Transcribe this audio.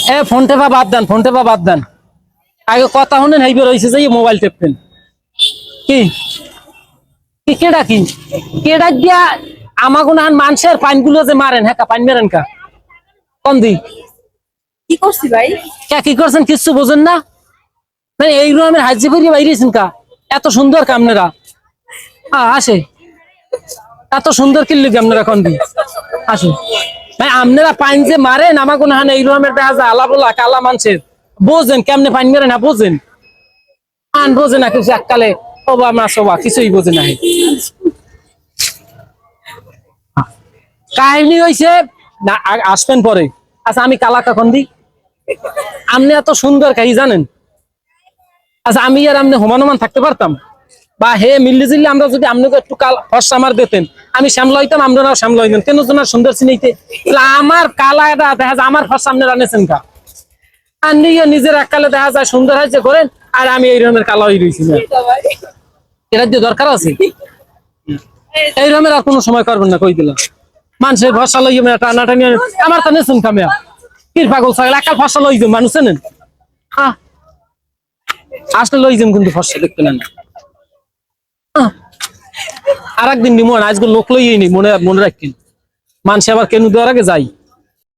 এ phone টেপা বাদ দেন, phone টেপা বাদ দেন। আগে কথা শুনেন, হাইবে রয়েছে যে মোবাইল টেপেন কি কি কেডা কি কেডা দিয়া আমাগো না মানুষের পাইনগুলো যে মারেন, হ্যাঁ পাইন মেরেন কা কম দি কি করছি ভাই? কি করছেন কিচ্ছু বোঝেন না? এই রুমের হাজি করি বাইরেছেন কা? এত সুন্দর কামনেরা আসে, এত সুন্দর কিনলি আপনারা কন দি আসে ভাই। আপনারা পাইন যে মারেন আমাগো না এই রুমের দেখা যায় আলা বলা কালা মানুষের বোঝেন কেমনে পাইন মেরে না বোঝেন আন বোঝে না কিছু এককালে ওবা মাছ ওবা কিছুই বোঝে না। কাহিনী হয়েছে না আসবেন পরে। আচ্ছা আমি কালা কখন দিই? আপনি এত সুন্দর কাহি জানেন? আচ্ছা আমি আর আপনি হোমান থাকতে পারতাম বা হে মিললে জিললে আমরা যদি আপনাকে একটু ফর্সা আমার দিতেন, আমি শ্যামলা হইতাম, আপনারাও শ্যামলা হইতেন, কেন জন্য সুন্দর চিনাইতে? আমার কালা এটা দেখা যায় আমার ফর্সা আপনি রানেছেন কা? আর নিজের এককালে দেখা যায় সুন্দর হয়েছে করেন, আর আমি এই রকমের কালা হয়ে রয়েছি না। এটা দিয়ে দরকার আছে? এই রকমের আর কোনো সময় করবেন না, কই দিলাম। মানুষের ভরসা লইয়ে টানাটানি আমার তো নেছেন কামিয়া কি পাগল ছাগল একাল ফসা লই যাম মানুষ নেন হ্যাঁ আসলে লই যাম কিন্তু ফসা দেখতে নেন আর একদিন নিমন আজকে লোক লইয়ে নি মনে মনে রাখেন মানুষ আবার কেন দেওয়ার আগে যাই।